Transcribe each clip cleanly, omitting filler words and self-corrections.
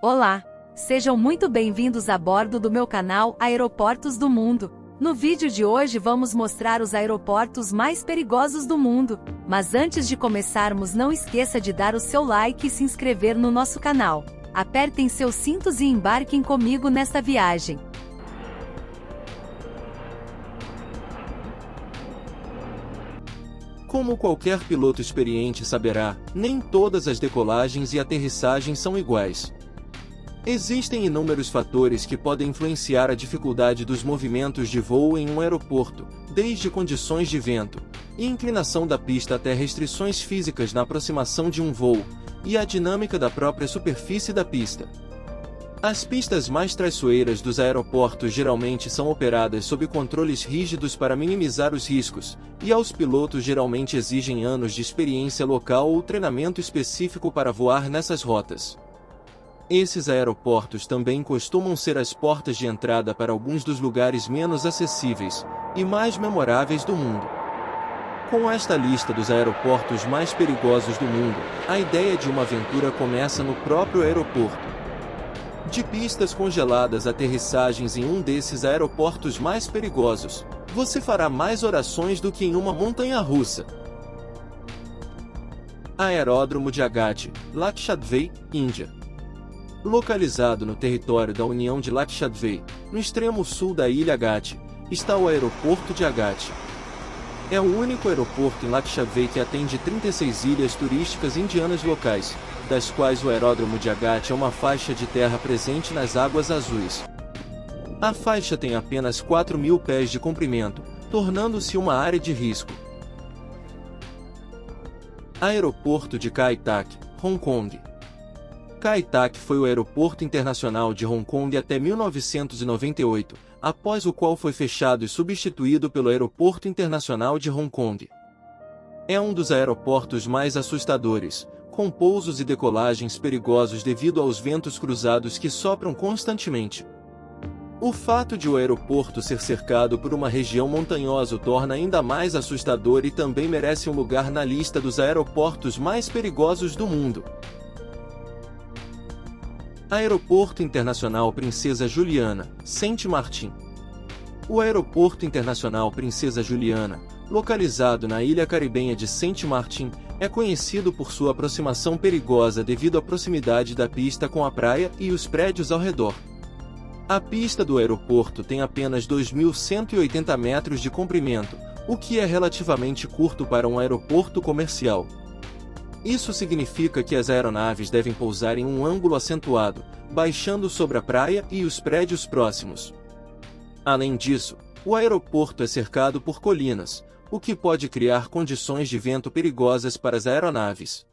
Olá! Sejam muito bem-vindos a bordo do meu canal Aeroportos do Mundo. No vídeo de hoje vamos mostrar os aeroportos mais perigosos do mundo. Mas antes de começarmos, não esqueça de dar o seu like e se inscrever no nosso canal. Apertem seus cintos e embarquem comigo nesta viagem. Como qualquer piloto experiente saberá, nem todas as decolagens e aterrissagens são iguais. Existem inúmeros fatores que podem influenciar a dificuldade dos movimentos de voo em um aeroporto, desde condições de vento e inclinação da pista até restrições físicas na aproximação de um voo, e a dinâmica da própria superfície da pista. As pistas mais traiçoeiras dos aeroportos geralmente são operadas sob controles rígidos para minimizar os riscos, e aos pilotos geralmente exigem anos de experiência local ou treinamento específico para voar nessas rotas. Esses aeroportos também costumam ser as portas de entrada para alguns dos lugares menos acessíveis e mais memoráveis do mundo. Com esta lista dos aeroportos mais perigosos do mundo, a ideia de uma aventura começa no próprio aeroporto. De pistas congeladas a aterrissagens em um desses aeroportos mais perigosos, você fará mais orações do que em uma montanha-russa. Aeródromo de Agate, Lakshadweep, Índia. Localizado no território da União de Lakshadweep, no extremo sul da ilha Agate, está o aeroporto de Agate. É o único aeroporto em Lakshadweep que atende 36 ilhas turísticas indianas locais, das quais o aeródromo de Agate é uma faixa de terra presente nas águas azuis. A faixa tem apenas 4.000 pés de comprimento, tornando-se uma área de risco. Aeroporto de Kai Tak, Hong Kong. Kai Tak foi o aeroporto internacional de Hong Kong até 1998, após o qual foi fechado e substituído pelo Aeroporto Internacional de Hong Kong. É um dos aeroportos mais assustadores, com pousos e decolagens perigosos devido aos ventos cruzados que sopram constantemente. O fato de o aeroporto ser cercado por uma região montanhosa o torna ainda mais assustador e também merece um lugar na lista dos aeroportos mais perigosos do mundo. Aeroporto Internacional Princesa Juliana, Saint-Martin. O Aeroporto Internacional Princesa Juliana, localizado na ilha caribenha de Saint-Martin, é conhecido por sua aproximação perigosa devido à proximidade da pista com a praia e os prédios ao redor. A pista do aeroporto tem apenas 2.180 metros de comprimento, o que é relativamente curto para um aeroporto comercial. Isso significa que as aeronaves devem pousar em um ângulo acentuado, baixando sobre a praia e os prédios próximos. Além disso, o aeroporto é cercado por colinas, o que pode criar condições de vento perigosas para as aeronaves.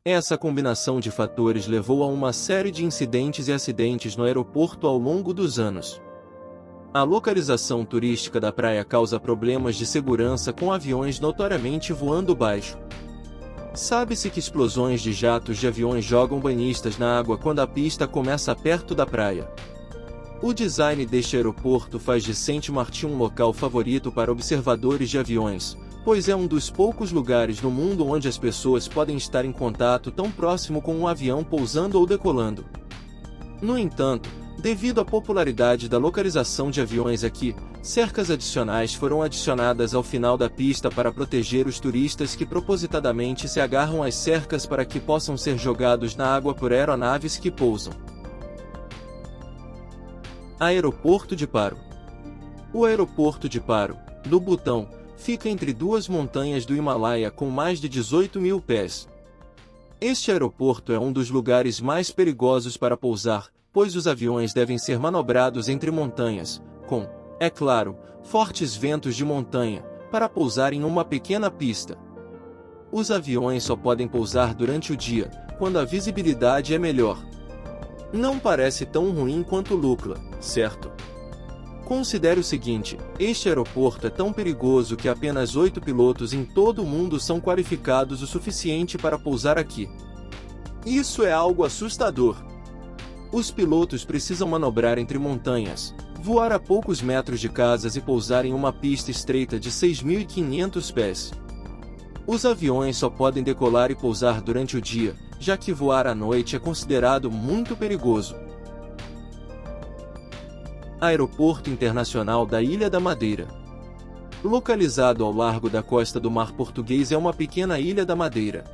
Essa combinação de fatores levou a uma série de incidentes e acidentes no aeroporto ao longo dos anos. A localização turística da praia causa problemas de segurança com aviões notoriamente voando baixo. Sabe-se que explosões de jatos de aviões jogam banhistas na água quando a pista começa perto da praia. O design deste aeroporto faz de Saint-Martin um local favorito para observadores de aviões, pois é um dos poucos lugares no mundo onde as pessoas podem estar em contato tão próximo com um avião pousando ou decolando. No entanto, devido à popularidade da localização de aviões aqui, cercas adicionais foram adicionadas ao final da pista para proteger os turistas que propositadamente se agarram às cercas para que possam ser jogados na água por aeronaves que pousam. Aeroporto de Paro. O aeroporto de Paro, no Butão, fica entre duas montanhas do Himalaia com mais de 18.000 pés. Este aeroporto é um dos lugares mais perigosos para pousar, pois os aviões devem ser manobrados entre montanhas, com, é claro, fortes ventos de montanha, para pousar em uma pequena pista. Os aviões só podem pousar durante o dia, quando a visibilidade é melhor. Não parece tão ruim quanto Lukla, certo? Considere o seguinte, este aeroporto é tão perigoso que apenas 8 pilotos em todo o mundo são qualificados o suficiente para pousar aqui. Isso é algo assustador. Os pilotos precisam manobrar entre montanhas, voar a poucos metros de casas e pousar em uma pista estreita de 6.500 pés. Os aviões só podem decolar e pousar durante o dia, já que voar à noite é considerado muito perigoso. Aeroporto Internacional da Ilha da Madeira. Localizado ao largo da costa do Mar Português, é uma pequena ilha da Madeira.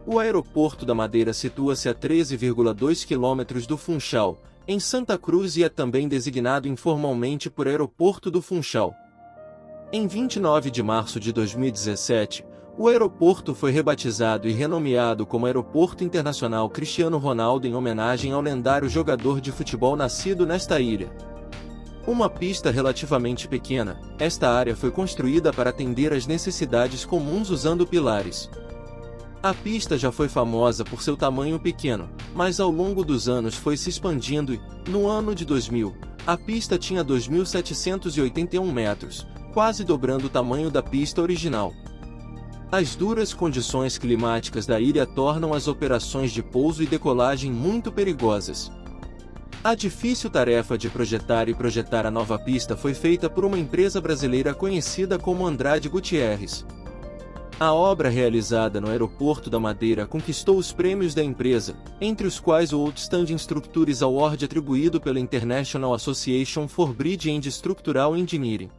O Aeroporto da Madeira situa-se a 13,2 km do Funchal, em Santa Cruz, e é também designado informalmente por Aeroporto do Funchal. Em 29 de março de 2017, o aeroporto foi rebatizado e renomeado como Aeroporto Internacional Cristiano Ronaldo, em homenagem ao lendário jogador de futebol nascido nesta ilha. Uma pista relativamente pequena, esta área foi construída para atender às necessidades comuns usando pilares. A pista já foi famosa por seu tamanho pequeno, mas ao longo dos anos foi se expandindo e, no ano de 2000, a pista tinha 2.781 metros, quase dobrando o tamanho da pista original. As duras condições climáticas da ilha tornam as operações de pouso e decolagem muito perigosas. A difícil tarefa de projetar a nova pista foi feita por uma empresa brasileira conhecida como Andrade Gutierrez. A obra realizada no Aeroporto da Madeira conquistou os prêmios da empresa, entre os quais o Outstanding Structures Award atribuído pela International Association for Bridge and Structural Engineering.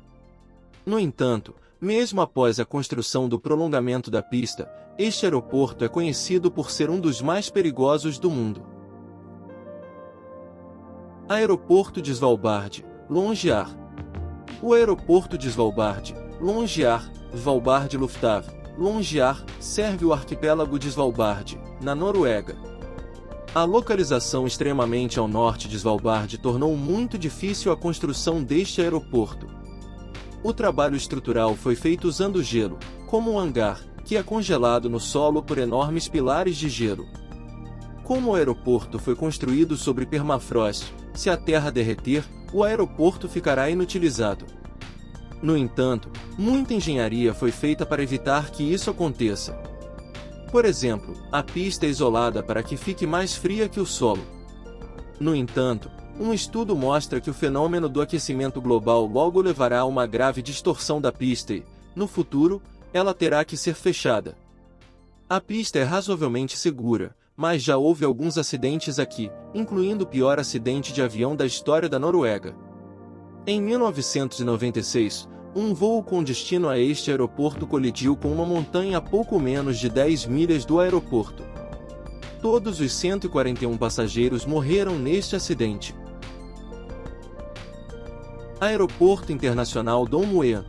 No entanto, mesmo após a construção do prolongamento da pista, este aeroporto é conhecido por ser um dos mais perigosos do mundo. Aeroporto de Svalbard, Longyear. O aeroporto de Svalbard, Longyear, Svalbard Lufthavn, Longyear, serve o arquipélago de Svalbard, na Noruega. A localização extremamente ao norte de Svalbard tornou muito difícil a construção deste aeroporto. O trabalho estrutural foi feito usando gelo, como um hangar, que é congelado no solo por enormes pilares de gelo. Como o aeroporto foi construído sobre permafrost, se a terra derreter, o aeroporto ficará inutilizado. No entanto, muita engenharia foi feita para evitar que isso aconteça. Por exemplo, a pista é isolada para que fique mais fria que o solo. No entanto, um estudo mostra que o fenômeno do aquecimento global logo levará a uma grave distorção da pista e, no futuro, ela terá que ser fechada. A pista é razoavelmente segura, mas já houve alguns acidentes aqui, incluindo o pior acidente de avião da história da Noruega. Em 1996, um voo com destino a este aeroporto colidiu com uma montanha a pouco menos de 10 milhas do aeroporto. Todos os 141 passageiros morreram neste acidente. Aeroporto Internacional Don Mueang.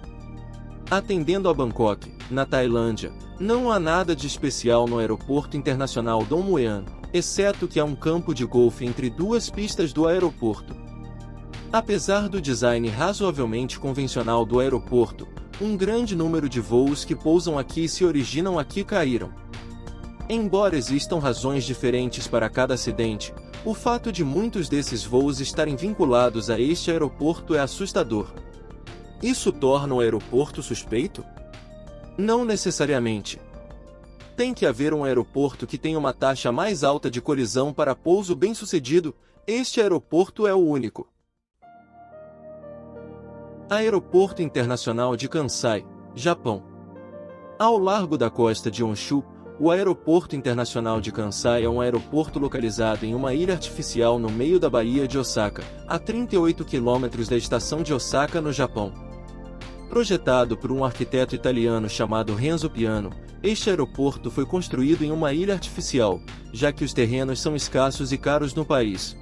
Atendendo a Bangkok, na Tailândia, não há nada de especial no Aeroporto Internacional Don Mueang, exceto que há um campo de golfe entre duas pistas do aeroporto. Apesar do design razoavelmente convencional do aeroporto, um grande número de voos que pousam aqui e se originam aqui caíram. Embora existam razões diferentes para cada acidente, o fato de muitos desses voos estarem vinculados a este aeroporto é assustador. Isso torna o aeroporto suspeito? Não necessariamente. Tem que haver um aeroporto que tenha uma taxa mais alta de colisão para pouso bem-sucedido. Este aeroporto é o único. Aeroporto Internacional de Kansai, Japão. Ao largo da costa de Honshu, o Aeroporto Internacional de Kansai é um aeroporto localizado em uma ilha artificial no meio da Baía de Osaka, a 38 km da estação de Osaka, no Japão. Projetado por um arquiteto italiano chamado Renzo Piano, este aeroporto foi construído em uma ilha artificial, já que os terrenos são escassos e caros no país.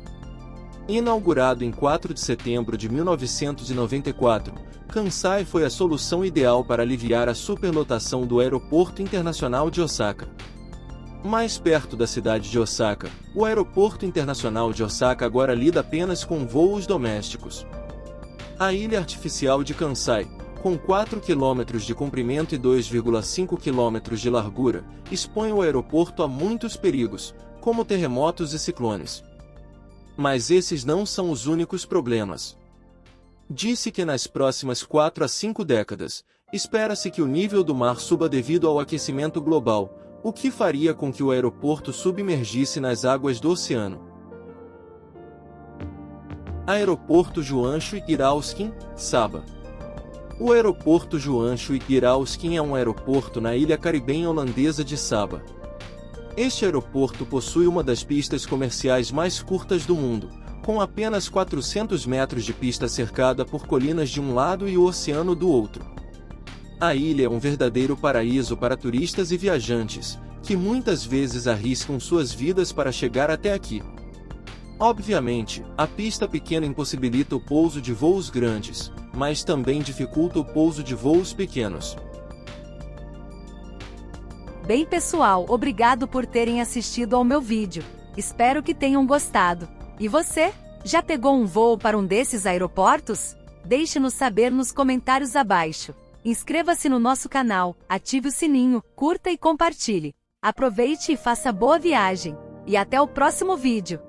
Inaugurado em 4 de setembro de 1994, Kansai foi a solução ideal para aliviar a superlotação do Aeroporto Internacional de Osaka. Mais perto da cidade de Osaka, o Aeroporto Internacional de Osaka agora lida apenas com voos domésticos. A ilha artificial de Kansai, com 4 km de comprimento e 2,5 km de largura, expõe o aeroporto a muitos perigos, como terremotos e ciclones. Mas esses não são os únicos problemas. Disse que nas próximas 4 a 5 décadas, espera-se que o nível do mar suba devido ao aquecimento global, o que faria com que o aeroporto submergisse nas águas do oceano. Aeroporto Juansho Irauskin, Sabah. O aeroporto Johan Cruijff é um aeroporto na ilha caribenha holandesa de Saba. Este aeroporto possui uma das pistas comerciais mais curtas do mundo, com apenas 400 metros de pista cercada por colinas de um lado e o oceano do outro. A ilha é um verdadeiro paraíso para turistas e viajantes, que muitas vezes arriscam suas vidas para chegar até aqui. Obviamente, a pista pequena impossibilita o pouso de voos grandes, mas também dificulta o pouso de voos pequenos. Bem pessoal, obrigado por terem assistido ao meu vídeo. Espero que tenham gostado. E você? Já pegou um voo para um desses aeroportos? Deixe-nos saber nos comentários abaixo. Inscreva-se no nosso canal, ative o sininho, curta e compartilhe. Aproveite e faça boa viagem. E até o próximo vídeo.